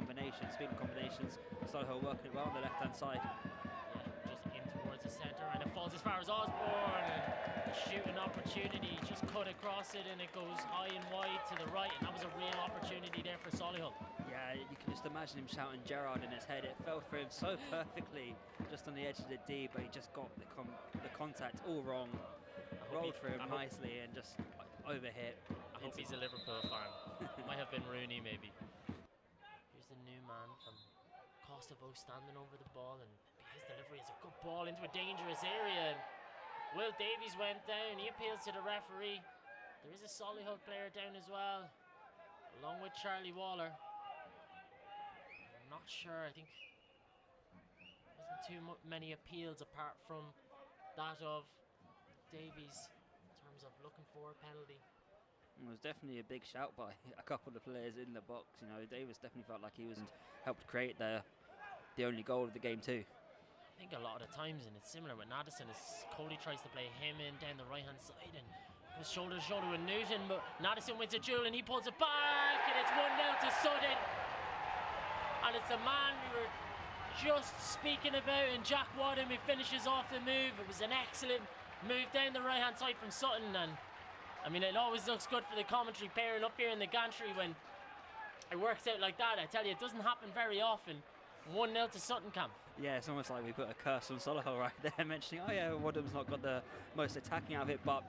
combinations, speed and combinations. Solihull working it well on the left-hand side. Yeah, just in towards the centre, and it falls as far as Osborne, and the shooting opportunity, just cut across it, and it goes high and wide to the right, and that was a real opportunity there for Solihull. Yeah, you can just imagine him shouting Gerrard in his head. It fell for him so perfectly, just on the edge of the D, but he just got the contact all wrong. Rolled for him nicely and just overhit. I hope he's a Liverpool fan. Might have been Rooney, maybe. Here's the new man from Kosovo standing over the ball, and his delivery is a good ball into a dangerous area. And Will Davies went down. He appeals to the referee. There is a Solihull player down as well, along with Charlie Waller. I'm not sure. I think there wasn't too many appeals apart from that of Davies in terms of looking for a penalty. It was definitely a big shout by a couple of players in the box. You know, Davies definitely felt like he was helped create the only goal of the game too. I think a lot of the times, and it's similar with Naddison, as Cody tries to play him in down the right hand side and goes shoulder to shoulder with Newton, but Naddison wins a duel and he pulls it back, and it's 1-0 to Sutton. And it's the man we were just speaking about, and Jack Wadham, who finishes off the move. It was an excellent move down the right hand side from Sutton, and I mean, it always looks good for the commentary pairing up here in the gantry when it works out like that. I tell you, it doesn't happen very often. 1-0 to Sutton, Cam. Yeah, it's almost like we put a curse on Solihull right there, mentioning, oh yeah, Wadham's not got the most attacking out of it, but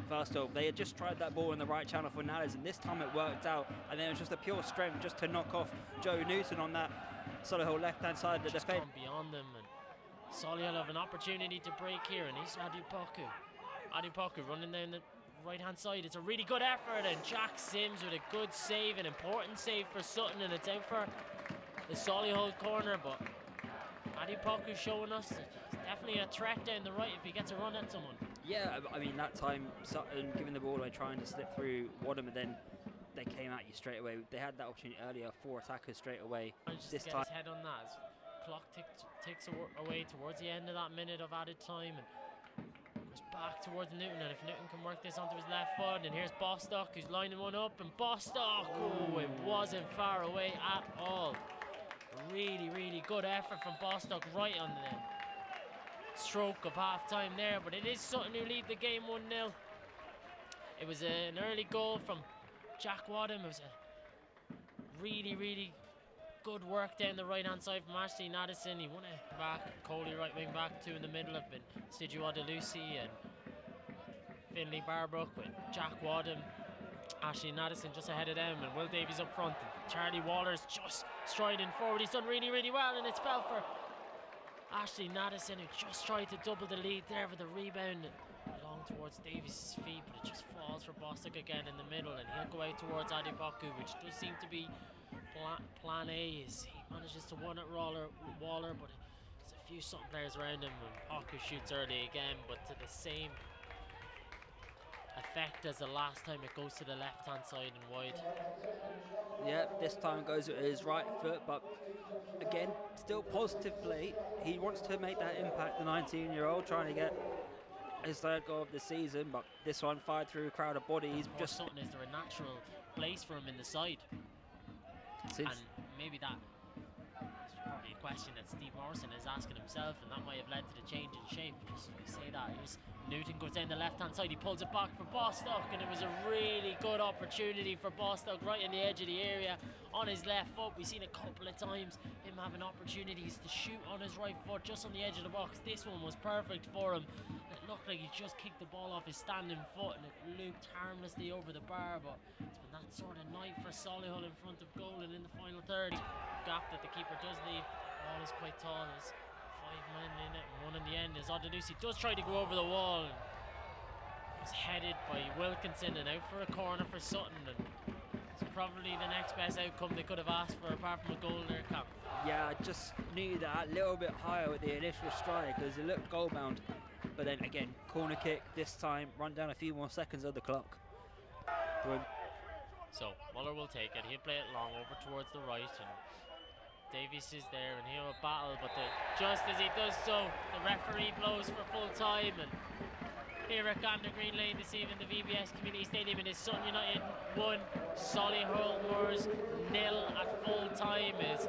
first off, they had just tried that ball in the right channel for Nallers, and this time it worked out, and then it was just a pure strength just to knock off Joe Newton on that Solihull left-hand side. The defence gone beyond them, and Solihull have an opportunity to break here, and here's Adepoku. Adepoku running down the right-hand side. It's a really good effort, and Jack Sims with a good save, an important save for Sutton, and it's out for the Solihull corner, but Adepoku showing us that he's definitely a threat down the right if he gets a run at someone. Yeah, I mean, that time Sutton giving the ball away, trying to slip through Wadham, and then they came at you straight away. They had that opportunity earlier, 4 attackers straight away. This time, his head on that as clock ticks away towards the end of that minute of added time, and goes back towards Newton, and if Newton can work this onto his left foot, and here's Bostock who's lining one up, and Bostock, oh, it wasn't far away at all. Really, really good effort from Bostock right on the stroke of half-time there, but it is Sutton who lead the game 1-0. It was an early goal from Jack Wadham. It was a really, really good work down the right-hand side from Ashley Naddison. He won it back. Coley right wing back, 2 in the middle have been Sidua DeLucy and Finlay Barbrook, with Jack Wadham, Ashley Naddison just ahead of them, and Will Davies up front. And Charlie Waller's just striding forward. He's done really, really well, and it's fell for Ashley Naddison, who just tried to double the lead there with the rebound and along towards Davies' feet, but it just falls for Bostock again in the middle, and he'll go out towards Adepoku, which does seem to be plan A. Is he manages to one at Waller, but there's a few Sutton players around him, and Poku shoots early again, but to the same effect as the last time. It goes to the left hand side and wide. Yeah, this time goes with his right foot, but again, still positive play. He wants to make that impact, the 19-year-old, trying to get his 3rd goal of the season, but this one fired through a crowd of bodies. Just something, is there a natural place for him in the side? And maybe that is probably a question that Steve Morrison is asking himself, and that might have led to the change in shape. Just we say that. Here's Newton goes down the left-hand side, he pulls it back for Bostock, and it was a really good opportunity for Bostock right in the edge of the area on his left foot. We've seen a couple of times him having opportunities to shoot on his right foot just on the edge of the box. This one was perfect for him. It looked like he just kicked the ball off his standing foot, and it looped harmlessly over the bar, but it's been that sort of night for Solihull in front of goal, and in the final third gap that the keeper does leave. The ball is quite tall. There's 5 men in it, and 1 in the end. As Odelusi does try to go over the wall, and was headed by Wilkinson and out for a corner for Sutton, and it's probably the next best outcome they could have asked for apart from a goal in their camp. Yeah, I just knew that a little bit higher with the initial strike because it looked goal bound, but then again, corner kick this time, run down a few more seconds of the clock. So Muller will take it, he'll play it long over towards the right, and Davies is there, and he'll battle, but just as he does so, the referee blows for full time. And here at Gander Green Lane this evening, the VBS Community Stadium, it is Sutton United 1, Solihull Moors 0 at full time is